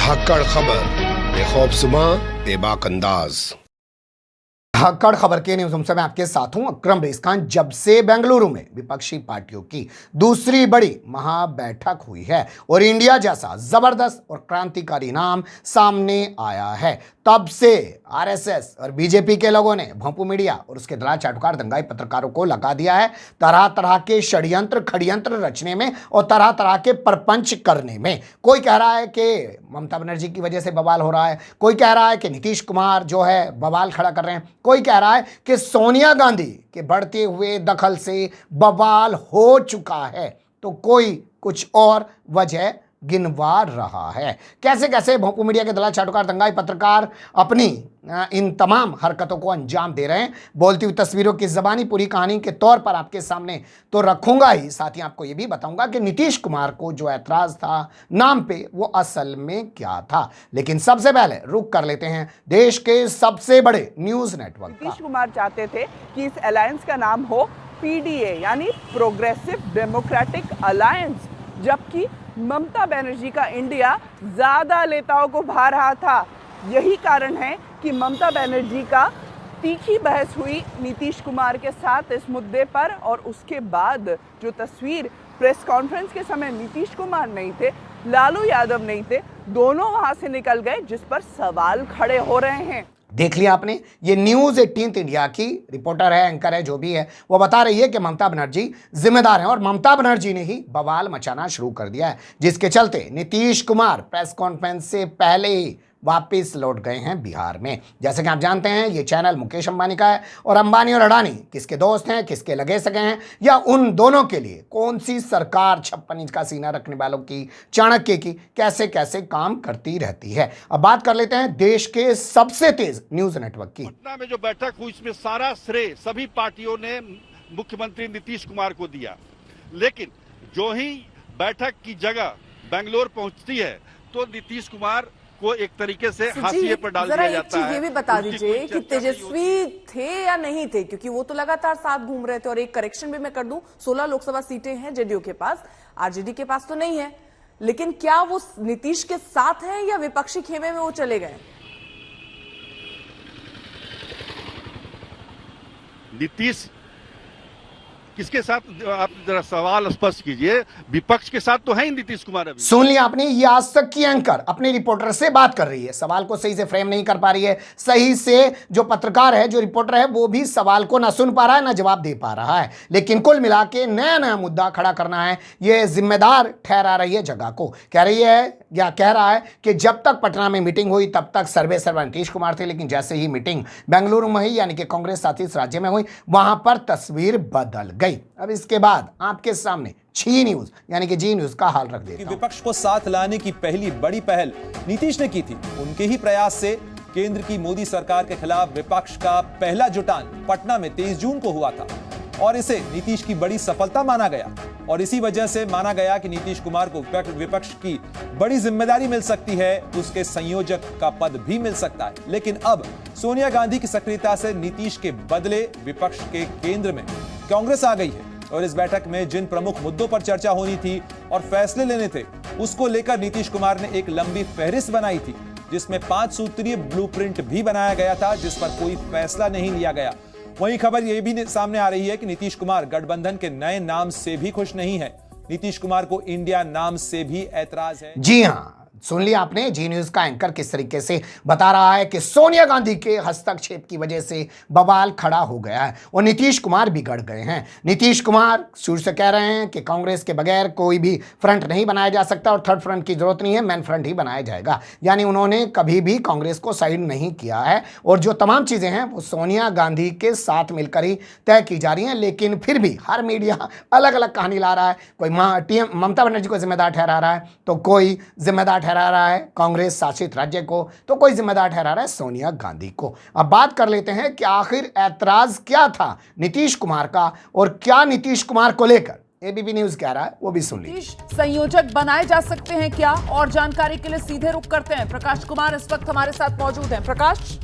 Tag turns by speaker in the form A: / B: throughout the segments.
A: धाकड़ खबर बेखौफजुमा बेबाक अंदाज। धाकड़ खबर के न्यूज़ रूम में आपके साथ हूं अकरम रेस खान। जब से बेंगलुरु में विपक्षी पार्टियों की दूसरी बड़ी महाबैठक हुई है और इंडिया जैसा जबरदस्त और क्रांतिकारी नाम सामने आया है, तब से आरएसएस और बीजेपी के लोगों ने भोंपू मीडिया और उसके दलाल चाटुकार दंगाई पत्रकारों को लगा दिया है तरह तरह के षड्यंत्र खड़यंत्र रचने में और तरह तरह के परपंच करने में। कोई कह रहा है कि ममता बनर्जी की वजह से बवाल हो रहा है, कोई कह रहा है कि नीतीश कुमार जो है बवाल खड़ा कर रहे हैं, कोई कह रहा है कि सोनिया गांधी के बढ़ते हुए दखल से बवाल हो चुका है, तो कोई कुछ और वजह गिनवा रहा है। कैसे कैसे भोंपू मीडिया के दलाल चाटुकार दंगाई पत्रकार अपनी इन तमाम हरकतों को अंजाम दे रहे हैं, बोलती हुई तस्वीरों की जबानी पूरी कहानी के तौर पर आपके सामने तो रखूंगा ही, साथ ही आपको यह भी बताऊंगा कि नीतीश कुमार को जो ऐतराज था नाम पे वो असल में क्या था। लेकिन सबसे पहले रुक कर लेते हैं देश के सबसे बड़े न्यूज नेटवर्क का।
B: नीतीश कुमार चाहते थे कि इस अलायंस का नाम हो पीडीए यानी प्रोग्रेसिव डेमोक्रेटिक अलायंस, जबकि ममता बनर्जी का इंडिया ज्यादा नेताओं को भा रहा था। यही कारण है कि ममता बनर्जी का तीखी बहस हुई नीतीश कुमार के साथ इस मुद्दे पर, और उसके बाद जो तस्वीर प्रेस कॉन्फ्रेंस के समय नीतीश कुमार नहीं थे, लालू यादव नहीं थे, दोनों वहां से निकल गए, जिस पर सवाल खड़े हो रहे हैं।
A: देख लिया आपने, ये न्यूज 18 इंडिया की रिपोर्टर है, एंकर है, जो भी है, वो बता रही है कि ममता बनर्जी जिम्मेदार हैं और ममता बनर्जी ने ही बवाल मचाना शुरू कर दिया है, जिसके चलते नीतीश कुमार प्रेस कॉन्फ्रेंस से पहले ही वापस लौट गए हैं बिहार में। जैसे कि आप जानते हैं ये चैनल मुकेश अंबानी का है और अंबानी और अडानी किसके दोस्त हैं, किसके लगे सगे हैं, या उन दोनों के लिए कौन सी सरकार 56 इंच का सीना रखने वालों की, चाणक्य की कैसे कैसे काम करती रहती है। अब बात कर लेते हैं देश के सबसे तेज न्यूज नेटवर्क की।
C: पटना में जो बैठक हुई इसमें सारा श्रेय सभी पार्टियों ने मुख्यमंत्री नीतीश कुमार को दिया, लेकिन जो ही बैठक की जगह बेंगलोर पहुंचती है तो नीतीश कुमार को एक तरीके से हाशिए पर डाल दिया जाता है।
D: ये भी बता दीजिए कि तेजस्वी थे या नहीं थे, क्योंकि वो तो लगातार साथ घूम रहे थे। और एक करेक्शन भी मैं कर दूं, 16 लोकसभा सीटें हैं जेडीयू के पास, आरजेडी के पास तो नहीं है, लेकिन क्या वो नीतीश के साथ हैं या विपक्षी खेमे में वो चले गए?
C: नीतीश किसके साथ, आप जरा सवाल स्पष्ट कीजिए। विपक्ष के साथ तो है ही नीतीश कुमार। अभी
A: सुन लिया आपने, ये आज तक की एंकर अपने रिपोर्टर से बात कर रही है, सवाल को सही से फ्रेम नहीं कर पा रही है, सही से जो पत्रकार है, जो रिपोर्टर है, वो भी सवाल को ना सुन पा रहा है ना जवाब दे पा रहा है। लेकिन कुल मिला के नया नया मुद्दा खड़ा करना है, ये जिम्मेदार ठहरा रही है जगह को। कह रही है या कह रहा है कि जब तक पटना में मीटिंग हुई तब तक सर्वे सर्वा नीतीश कुमार थे, लेकिन जैसे ही मीटिंग बेंगलुरु में हुई यानी कि कांग्रेस शासित राज्य में हुई, वहां पर तस्वीर बदल गई। अब इसके बाद आपके सामने जी न्यूज यानी कि जी न्यूज का हाल रख देता हूं।
E: विपक्ष को साथ लाने की पहली बड़ी पहल नीतीश ने की थी। उनके ही प्रयास से केंद्र की मोदी सरकार के खिलाफ विपक्ष का पहला जुटान पटना में 23 जून को हुआ था और इसे नीतीश की बड़ी सफलता माना गया। और इसी वजह से माना गया कि नीतीश कुमार को विपक्ष की बड़ी जिम्मेदारी मिल सकती है, उसके संयोजक का पद भी मिल सकता है। लेकिन अब सोनिया गांधी की सक्रियता से नीतीश के बदले विपक्ष के केंद्र में कांग्रेस आ गई है और इस बैठक में जिन प्रमुख मुद्दों पर चर्चा होनी थी और फैसले लेने थे, उसको लेकर नीतीश कुमार ने एक लंबी फहरिस्त बनाई थी, जिसमें 5 सूत्रीय ब्लूप्रिंट भी बनाया गया था, जिस पर कोई फैसला नहीं लिया गया। वहीं खबर यह भी सामने आ रही है कि नीतीश कुमार गठबंधन के नए नाम से भी खुश नहीं है। नीतीश कुमार को इंडिया नाम से भी ऐतराज है।
A: जी हां, सुन लिया आपने, जी न्यूज का एंकर किस तरीके से बता रहा है कि सोनिया गांधी के हस्तक्षेप की वजह से बवाल खड़ा हो गया है और नीतीश कुमार बिगड़ गए हैं। नीतीश कुमार शुरू से कह रहे हैं कि कांग्रेस के बगैर कोई भी फ्रंट नहीं बनाया जा सकता और थर्ड फ्रंट की जरूरत नहीं है, मेन फ्रंट ही बनाया जाएगा। यानी उन्होंने कभी भी कांग्रेस को साइड नहीं किया है और जो तमाम चीजें हैं वो सोनिया गांधी के साथ मिलकर ही तय की जा रही हैं। लेकिन फिर भी हर मीडिया अलग अलग कहानी ला रहा है, कोई ममता बनर्जी को जिम्मेदार ठहरा रहा है, तो कोई जिम्मेदार ठहरा रहा है कांग्रेस शासित राज्य को, तो कोई जिम्मेदार ठहरा रहा है सोनिया गांधी को। अब बात कर लेते हैं कि आखिर ऐतराज क्या था नीतीश कुमार का और क्या नीतीश कुमार को लेकर एबीपी न्यूज कह रहा है, वो भी सुन लीजिए।
D: संयोजक बनाए जा सकते हैं क्या? और जानकारी के लिए सीधे रुख करते हैं, प्रकाश कुमार इस वक्त हमारे साथ मौजूद हैं। प्रकाश,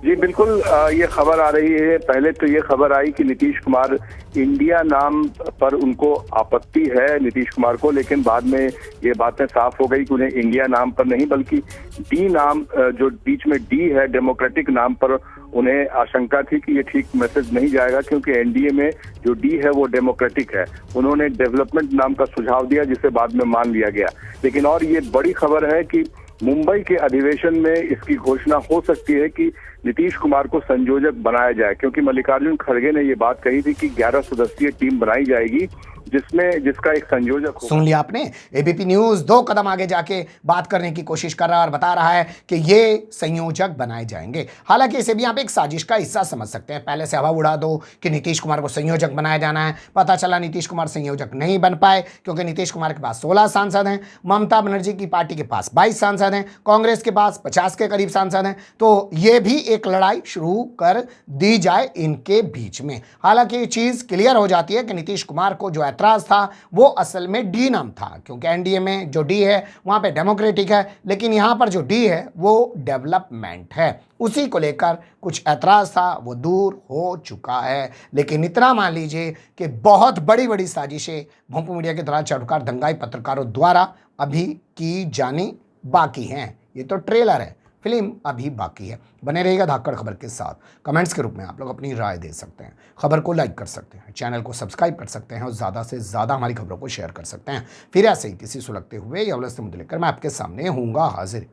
F: जी बिल्कुल, ये खबर आ रही है। पहले तो ये खबर आई कि नीतीश कुमार इंडिया नाम पर उनको आपत्ति है नीतीश कुमार को, लेकिन बाद में ये बातें साफ हो गई कि उन्हें इंडिया नाम पर नहीं बल्कि डी नाम, जो बीच में डी है, डेमोक्रेटिक नाम पर उन्हें आशंका थी कि ये ठीक मैसेज नहीं जाएगा, क्योंकि एनडीए में जो डी है वो डेमोक्रेटिक है। उन्होंने डेवलपमेंट नाम का सुझाव दिया जिसे बाद में मान लिया गया। लेकिन और ये बड़ी खबर है कि मुंबई के अधिवेशन में इसकी घोषणा हो सकती है कि नीतीश कुमार को संयोजक बनाया जाए, क्योंकि मल्लिकार्जुन खड़गे ने ये बात कही थी कि 11 सदस्यीय टीम बनाई जाएगी जिसका एक संयोजक होगा।
A: सुन लिया आपने, एबीपी न्यूज 2 कदम आगे जाके बात करने की कोशिश कर रहा है और बता रहा है कि ये संयोजक बनाए जाएंगे। हालांकि इसे भी आप एक साजिश का हिस्सा समझ सकते हैं। पहले से हवा उड़ा दो कि नीतीश कुमार को संयोजक बनाया जाना है। पता चला नीतीश कुमार संयोजक नहीं बन पाए, क्योंकि नीतीश कुमार के पास 16 सांसद हैं, ममता बनर्जी की पार्टी के पास 22 सांसद हैं, कांग्रेस के पास 50 के करीब सांसद हैं। तो ये भी एक लड़ाई शुरू कर दी जाए इनके बीच में। हालांकि ये चीज क्लियर हो जाती है कि नीतीश कुमार को जो ऐतराज था वो असल में डी नाम था, क्योंकि एनडीए में जो डी है वहां पे डेमोक्रेटिक है, लेकिन यहां पर जो डी है वो डेवलपमेंट है। उसी को लेकर कुछ ऐतराज था, वो दूर हो चुका है। लेकिन इतना मान लीजिए कि बहुत बड़ी बड़ी साजिशें भोंपू मीडिया के द्वारा चढ़कर दंगाई पत्रकारों द्वारा अभी की जानी बाकी हैं। ये तो ट्रेलर है, फिल्म अभी बाकी है। बने रहिएगा धाकड़ खबर के साथ। कमेंट्स के रूप में आप लोग अपनी राय दे सकते हैं, खबर को लाइक कर सकते हैं, चैनल को सब्सक्राइब कर सकते हैं और ज़्यादा से ज़्यादा हमारी खबरों को शेयर कर सकते हैं। फिर ऐसे ही किसी सुलगते हुए या उलझते मुद्दे लेकर मैं आपके सामने हूँगा हाजिर।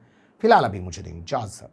A: फिलहाल अभी मुझे दें इजाज़त।